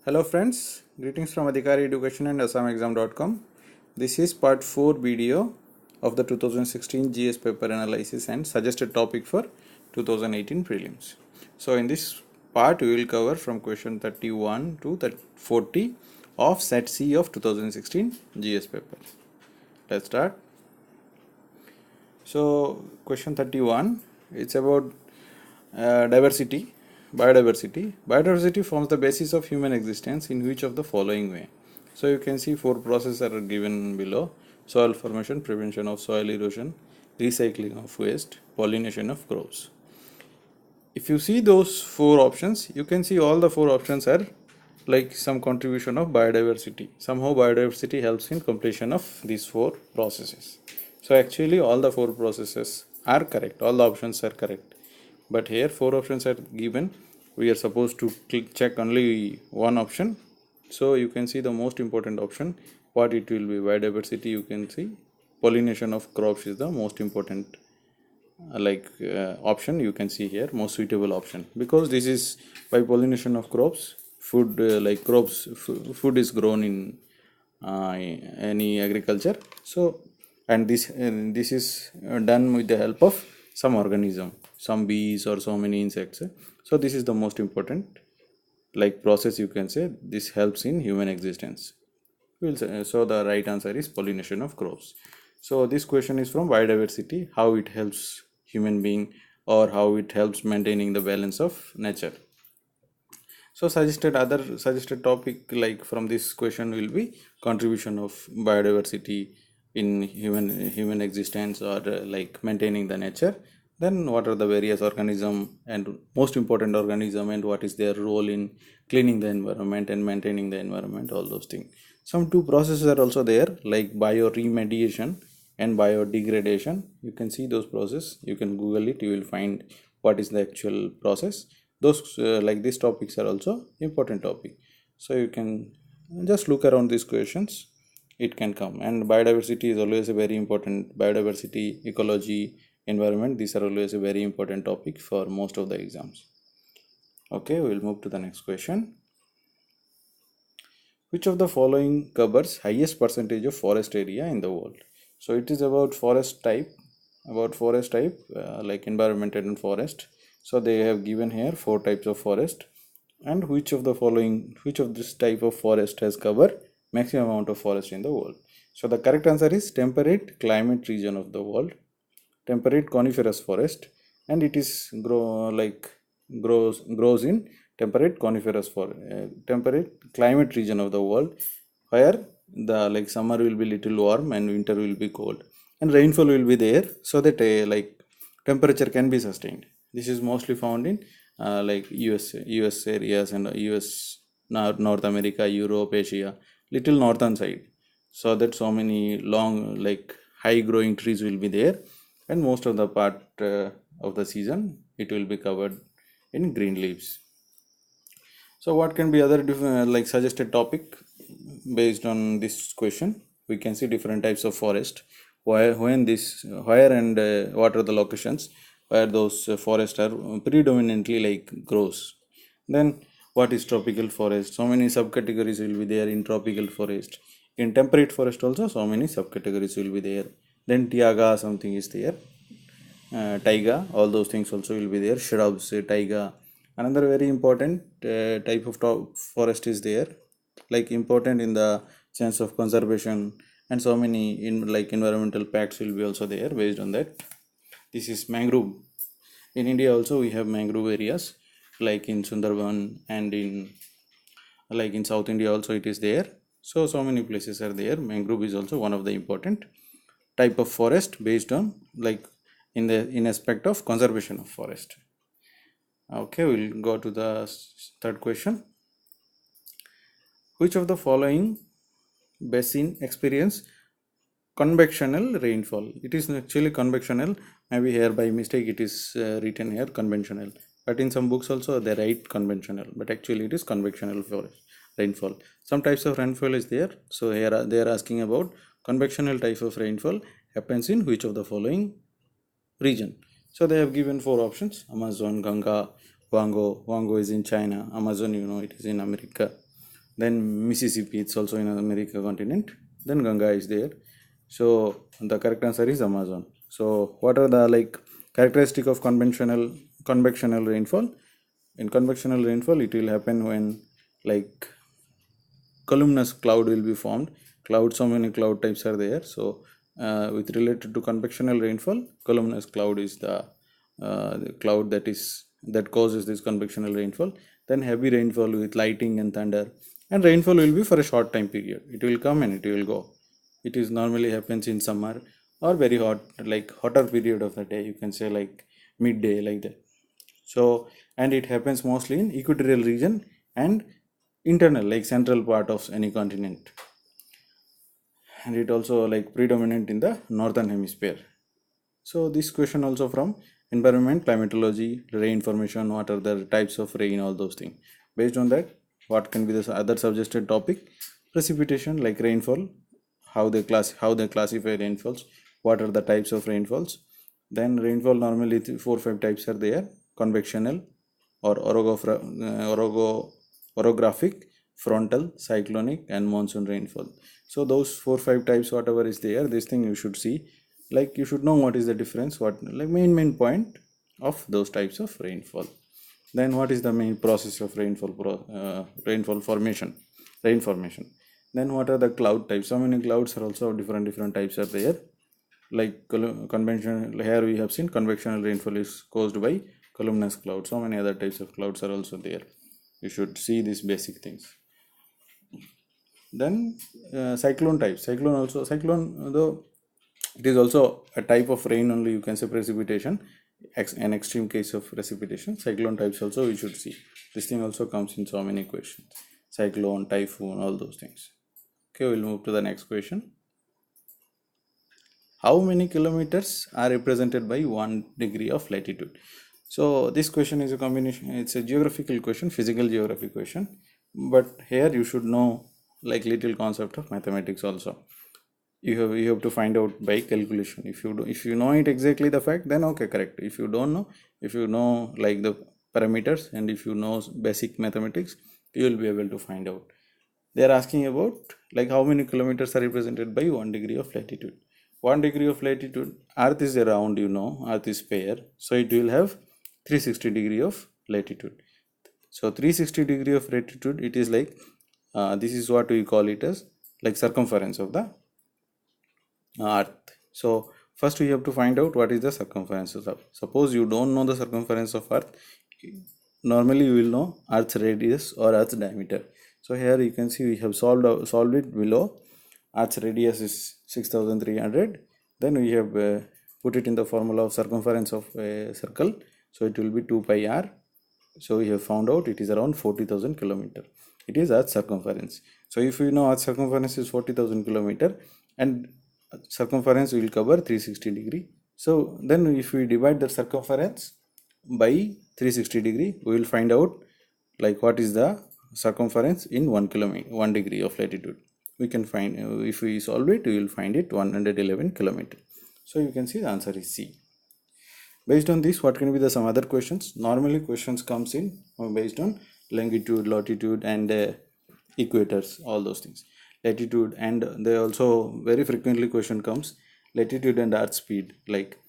Hello friends, greetings from Adhikary Education and AssamExam.com. This is part 4 video of the 2016 GS paper analysis and suggested topic for 2018 prelims. So in this part we will cover from question 31 to 40 of set C of 2016 GS paper. Let's start. So question 31, it's about diversity. Biodiversity. Biodiversity forms the basis of human existence in which of the following way? So you can see 4 processes are given below: soil formation, prevention of soil erosion, recycling of waste, pollination of crops. If you see those 4 options, you can see all the 4 options are like some contribution of biodiversity. Somehow biodiversity helps in completion of these 4 processes. So actually all the 4 processes are correct, all the options are correct. But here 4 options are given, we are supposed to check only one option. So you can see the most important option, what it will be. Biodiversity, you can see pollination of crops is the most important option. You can see here most suitable option, because this is by pollination of crops, food food is grown in any agriculture. So and this is done with the help of some organism, some bees or so many insects. So this is the most important process, you can say. This helps in human existence. We'll say, so the right answer is pollination of crops. So this question is from biodiversity, how it helps human being or how it helps maintaining the balance of nature. So suggested topic like from this question will be contribution of biodiversity in human existence, or like maintaining the nature. Then what are the various organism and most important organism, and what is their role in cleaning the environment and maintaining the environment, all those things. Some 2 processes are also there, like bioremediation and biodegradation. You can see those process, you can google it, you will find what is the actual process. Those like these topics are also important topic, so you can just look around these questions, it can come. And biodiversity is always a very important, biodiversity, ecology, environment, these are always a very important topic for most of the exams. Okay, we'll move to the next question. Which of the following covers highest percentage of forest area in the world? So it is about forest type, like environment and forest. So they have given here 4 types of forest, and which of this type of forest has covered maximum amount of forest in the world? So the correct answer is temperate climate region of the world, temperate coniferous forest, and it is grows in temperate temperate climate region of the world, where the summer will be little warm and winter will be cold, and rainfall will be there, so that temperature can be sustained. This is mostly found in US areas and US, North America, Europe, Asia, little northern side, so that so many long high growing trees will be there, and most of the part of the season it will be covered in green leaves. So what can be other suggested topic based on this question? We can see different types of forest, where and what are the locations where those forests are predominantly grows. Then what is tropical forest? So many subcategories will be there in tropical forest. In temperate forest also so many subcategories will be there. Then tiaga something is there, taiga, all those things also will be there. Shrubs, taiga. Another very important type of forest is there, important in the sense of conservation, and so many environmental pacts will be also there based on that. This is mangrove. In India also we have mangrove areas, like in Sundarban, and in South India also it is there. So many places are there. Mangrove is also one of the important type of forest based on in aspect of conservation of forest. Okay, we'll go to the third question. Which of the following basin experience convectional rainfall? It is actually convectional, maybe here by mistake it is written here conventional, but in some books also they write conventional, but actually it is convectional for rainfall. Some types of rainfall is there, so here they are asking about convectional type of rainfall happens in which of the following region. So they have given 4 options: Amazon, Ganga, Wango is in China, Amazon it is in America, Then Mississippi, it's also in America continent. Then Ganga is there. So the correct answer is Amazon. So what are the like characteristic of convectional rainfall? In convectional rainfall, it will happen when like columnous cloud will be formed. Cloud, so many cloud types are there. So with related to convectional rainfall, columnous cloud is the cloud that causes this convectional rainfall. Then heavy rainfall with lightning and thunder, and rainfall will be for a short time period. It will come and it will go. It is normally happens in summer or very hot, like hotter period of the day, you can say like midday, like that. So, and it happens mostly in equatorial region and internal, like central part of any continent, and it also like predominant in the northern hemisphere. So this question also from environment, climatology, rain formation, what are the types of rain, all those things. Based on that, what can be the other suggested topic? Precipitation, like rainfall, how they classify rainfalls, what are the types of rainfalls. Then rainfall normally 4 5 types are there: convectional or orographic, frontal, cyclonic, and monsoon rainfall. So those 4 5 types, whatever is there, this thing you should see, like you should know what is the difference, what like main point of those types of rainfall. Then what is the main process of rainfall formation, rain formation. Then what are the cloud types? So many clouds are also different types are there. Like conventional, here we have seen convectional rainfall is caused by columnous clouds. So many other types of clouds are also there. You should see these basic things. Then cyclone types. Cyclone, though it is also a type of rain only, you can say precipitation, an extreme case of precipitation. Cyclone types also you should see. This thing also comes in so many questions: cyclone, typhoon, all those things. Okay, we'll move to the next question. How many kilometers are represented by 1 degree of latitude? So this question is a combination, it's a geographical question, physical geography question, but here you should know like little concept of mathematics also. You have to find out by calculation. If you know it exactly the fact, then okay, correct. If you don't know, if you know like the parameters, and if you know basic mathematics, you will be able to find out. They are asking about like how many kilometers are represented by 1 degree of latitude. 1 degree of latitude, earth is around, earth is sphere, so it will have 360 degree of latitude. So 360 degree of latitude, it is like this is what we call it as like circumference of the earth. So first we have to find out what is the circumference of earth. Suppose you don't know the circumference of earth, normally you will know earth's radius or earth's diameter. So here you can see we have solved it below. Earth's radius is 6300. Then we have put it in the formula of circumference of a circle, so it will be 2 pi r. So we have found out it is around 40,000 kilometer. It is Earth's circumference. So if we know Earth's circumference is 40,000 kilometer and circumference will cover 360 degree. So then if we divide the circumference by 360 degree, we will find out like what is the circumference in 1 degree of latitude. We can find, if we solve it, we will find it 111 kilometer. So you can see the answer is C. Based on this, what can be the some other questions? Normally questions comes in based on longitude, latitude, and equators, all those things. Latitude, and they also very frequently question comes latitude and earth speed, like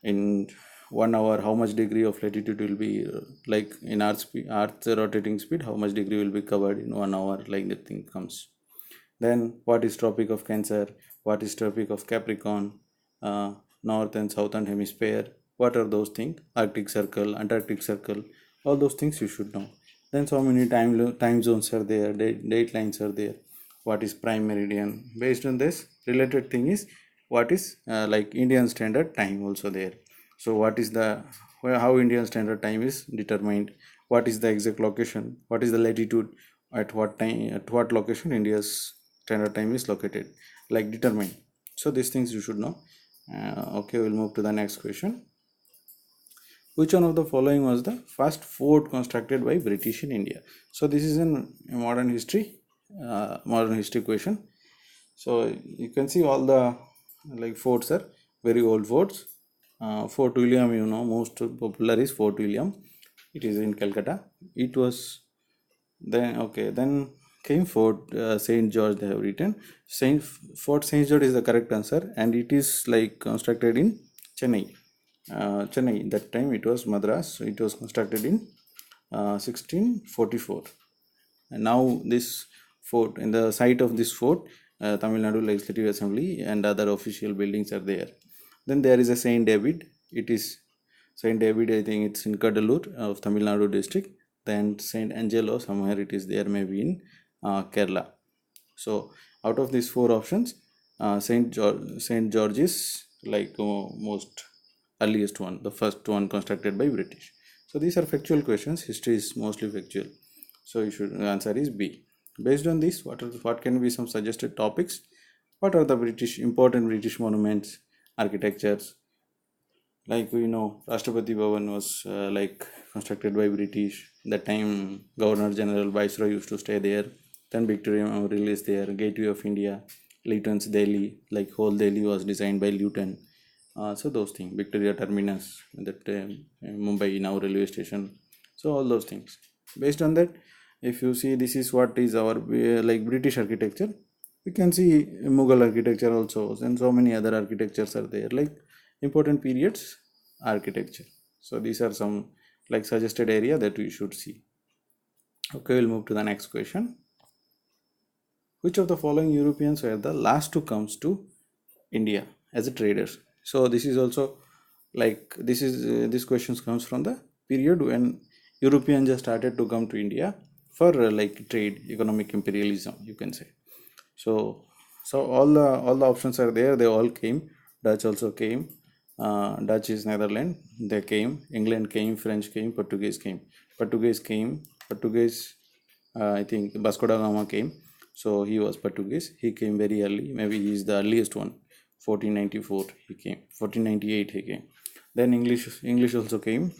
in 1 hour how much degree of latitude will be like in earth's rotating speed, how much degree will be covered in 1 hour, like that thing comes. Then what is tropic of Cancer, what is tropic of Capricorn, north and southern hemisphere, what are those things, Arctic circle, Antarctic circle, all those things you should know. Then so many time zones are there, date lines are there. What is prime meridian? Based on this, related thing is what is like Indian standard time also there. So what is the how Indian standard time is determined, what is the exact location, what is the latitude, at what time, at what location India's standard time is located, like determined. So these things you should know. Okay, we'll move to the next question. Which one of the following was the first fort constructed by British in India? So this is a modern history question. So you can see all the like forts are very old forts. Fort William, most popular is Fort William. It is in Calcutta. It was then came Fort Saint George. They have written Fort Saint George is the correct answer, and it is like constructed in Chennai. Chennai, that time it was Madras. It was constructed in 1644. And now this fort, in the site of this fort, Tamil Nadu Legislative Assembly and other official buildings are there. Then there is a Saint David. It is Saint David, I think it's in Kadalur of Tamil Nadu district. Then Saint Angelo, somewhere it is there, maybe in Kerala. So out of these four options, Saint George is like most earliest one, the first one constructed by British. So these are factual questions. History is mostly factual. So you should answer is B. Based on this, what can be some suggested topics? What are the important British monuments, architectures? Like we know, Rashtrapati Bhavan was like constructed by British. That time, Governor General Viceroy used to stay there. Then Victoria Memorial is there. Gateway of India, Luton's Delhi, like whole Delhi was designed by Luton. So those things, Victoria Terminus, that Mumbai now railway station. So all those things. Based on that, if you see, this is what is our like British architecture. We can see Mughal architecture also, and so many other architectures are there, like important periods architecture. So these are some like suggested area that we should see. Okay, we'll move to the next question. Which of the following Europeans were the last to come to India as a traders? So this is also like this question comes from the period when Europeans just started to come to India for like trade, economic imperialism, you can say. So all the options are there. They all came. Dutch also came. Dutch is Netherlands. They came. England came. French came. Portuguese came. Portuguese. I think Vasco da Gama came. So he was Portuguese. He came very early. Maybe he is the earliest one. 1494 he came. 1498 he came. Then English also came.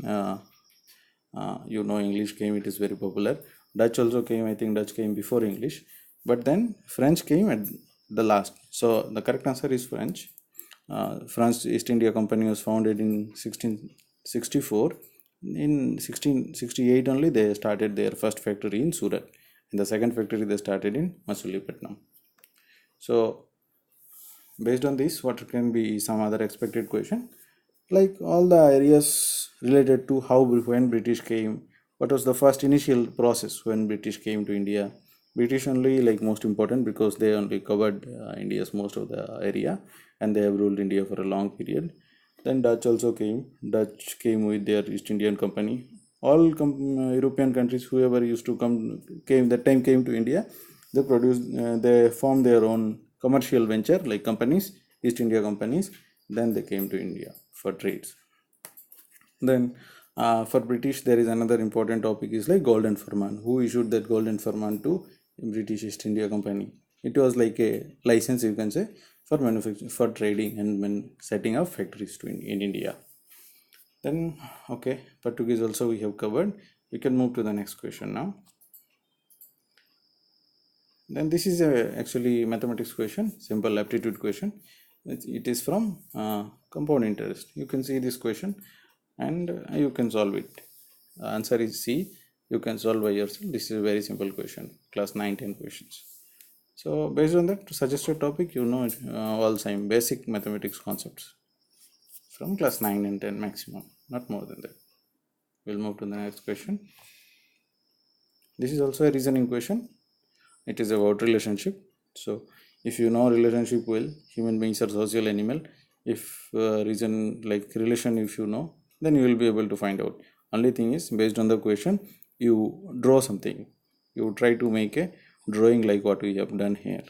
You know, English came. It is very popular. Dutch also came. I think Dutch came before English. But then French came at the last. So the correct answer is French. France East India Company was founded in 1664. In 1668 only they started their first factory in Surat. And the second factory they started in Masulipatam. So based on this, what can be some other expected question? Like all the areas related to how when British came, what was the first initial process when British came to India? British only like most important because they only covered India's most of the area, and they have ruled India for a long period. Then Dutch also came. Dutch came with their East Indian Company. All European countries, whoever used to came to India. They formed their own commercial venture like companies, East India companies. Then they came to India for trades. Then for British, there is another important topic is like Golden Firman. Who issued that Golden Firman to British East India Company? It was like a license, you can say, for manufacturing, for trading, and when setting up factories in India. Then okay, Portuguese also we have covered. We can move to the next question now. Then this is actually mathematics question, simple aptitude question. It is from compound interest. You can see this question and you can solve it. Answer is C. You can solve by yourself. This is a very simple question, class 9-10 questions. So based on that suggested topic, you know all same basic mathematics concepts from class 9 and 10 maximum, not more than that. We'll move to the next question. This is also a reasoning question. It is about relationship. So if you know relationship well, human beings are social animal. If reason like relation, if you know, then you will be able to find out. Only thing is, based on the question, you draw something. You try to make a drawing like what we have done here.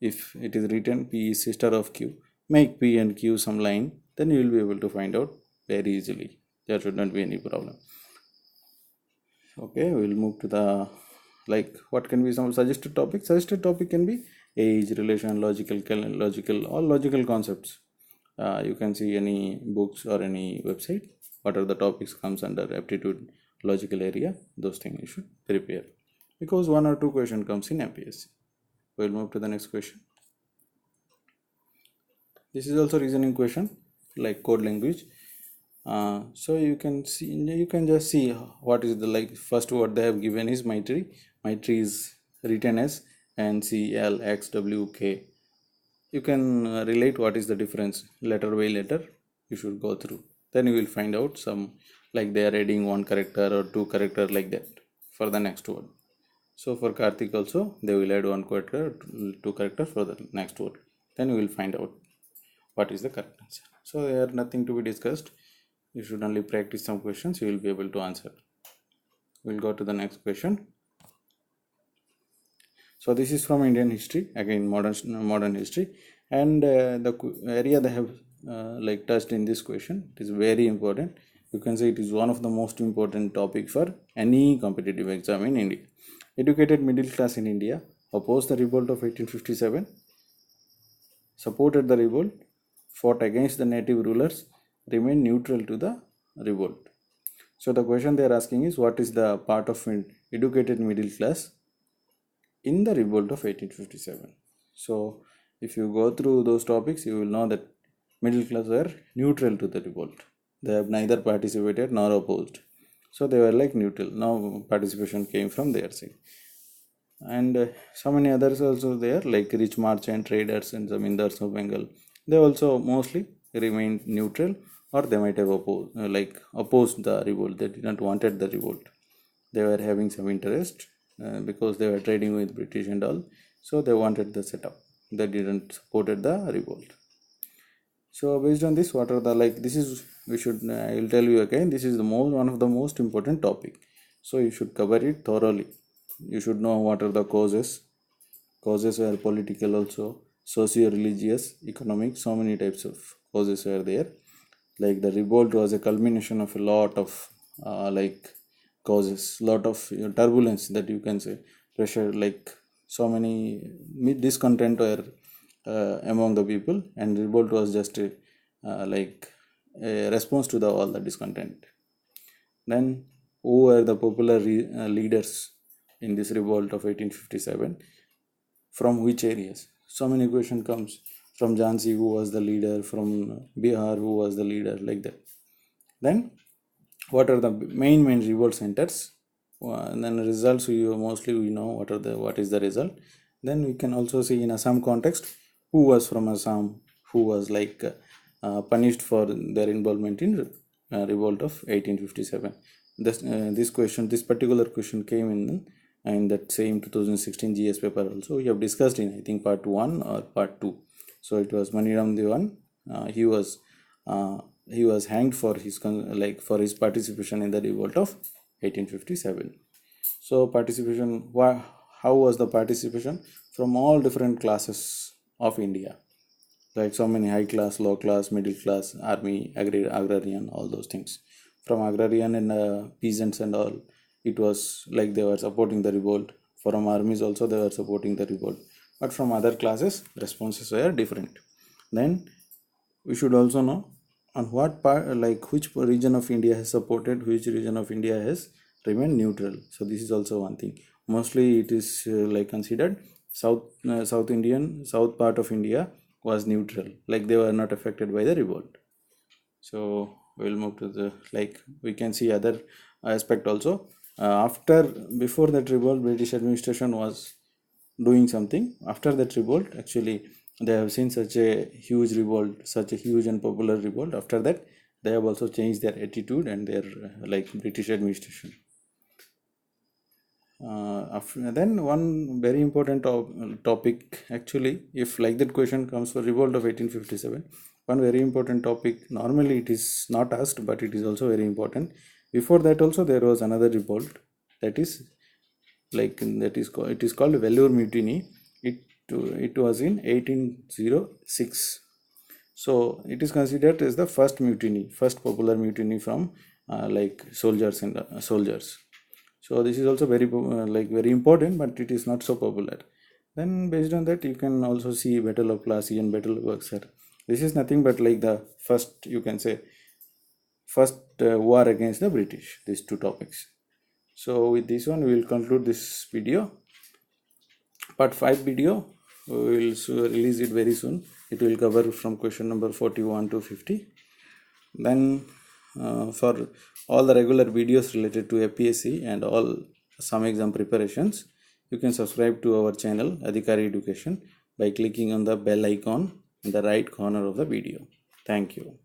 If it is written P is sister of Q, make P and Q some line, then you will be able to find out very easily. There should not be any problem. Okay, we will move to the like what can be some suggested topic. Suggested topic can be age, relation, logical, all logical concepts. You can see any books or any website. What are the topics comes under aptitude logical area? Those things you should prepare, because 1 or 2 question comes in APSC. We'll move to the next question. This is also reasoning question like code language. So you can just see what is the like first word they have given is my tree. My tree is written as NCLXWK. You can relate what is the difference letter by letter. You should go through. Then you will find out some, like they are adding one character or two character like that for the next word. So for Karthik also they will add one character, two character for the next word. Then you will find out what is the correct answer. So there are nothing to be discussed. You should only practice some questions. You will be able to answer. We'll go to the next question. So this is from Indian history, again modern history, and the area they have like touched in this question is very important. You can say it is one of the most important topic for any competitive exam in India. Educated middle class in India opposed the revolt of 1857, supported the revolt, fought against the native rulers, remained neutral to the revolt. So the question they are asking is, what is the part of educated middle class in the revolt of 1857? So if you go through those topics, you will know that middle class were neutral to the revolt. They have neither participated nor opposed. So they were like neutral. No participation came from their side. And so many others also there, like rich merchant traders and zamindars of Bengal. They also mostly remained neutral, or they might have opposed the revolt. They did not wanted the revolt. They were having some interest because they were trading with British and all. So they wanted the setup. They didn't supported the revolt. So based on this, what are the this is we should I will tell you again. This is the one of the most important topic. So you should cover it thoroughly. You should know what are the causes. Causes were political also, socio-religious, economic. So many types of causes were there. Like the revolt was a culmination of a lot of causes, lot of turbulence, that you can say, pressure, like so many discontent were among the people, and revolt was just a response to all the discontent. Then who were the popular leaders in this revolt of 1857? From which areas? So many question comes. From Jhansi, who was the leader? From Bihar, who was the leader? Like that. Then what are the main revolt centers? And then results, we know what is the result. Then we can also see in Assam context, who was from Assam, who was punished for their involvement in revolt of 1857. This particular question came in that same 2016 GS paper also. We have discussed in, I think, part 1 or part 2. So it was Maniram Devan. He was hanged for his participation in the revolt of 1857. So participation, how was the participation? From all different classes of India, like so many high class, low class, middle class, army, agrarian, all those things. From agrarian and peasants and all, it was like they were supporting the revolt. From armies also they were supporting the revolt. But from other classes, responses were different. Then we should also know on what part, which region of India has supported, which region of India has remained neutral. So this is also one thing. Mostly it is considered south part of India was neutral, like they were not affected by the revolt. So we'll move to the we can see other aspect also. Before that revolt, British administration was doing something. After that revolt, actually they have seen such a huge revolt, such a huge and popular revolt. After that, they have also changed their attitude and their British administration. Then one very important topic, actually, if that question comes for revolt of 1857, one very important topic, normally it is not asked, but it is also very important. Before that also there was another revolt, that is it is called Vellore Mutiny. It was in 1806. So it is considered as the first popular mutiny from soldiers and soldiers. So this is also very very important, but it is not so popular. Then based on that, you can also see Battle of Plassey and Battle of Buxar. This is nothing but the first, you can say, war against the British, these two topics. So with this one, we will conclude this video. Part 5 video, we will release it very soon. It will cover from question number 41 to 50. Then for all the regular videos related to APSC and all some exam preparations, you can subscribe to our channel Adhikary Education by clicking on the bell icon in the right corner of the video. Thank you.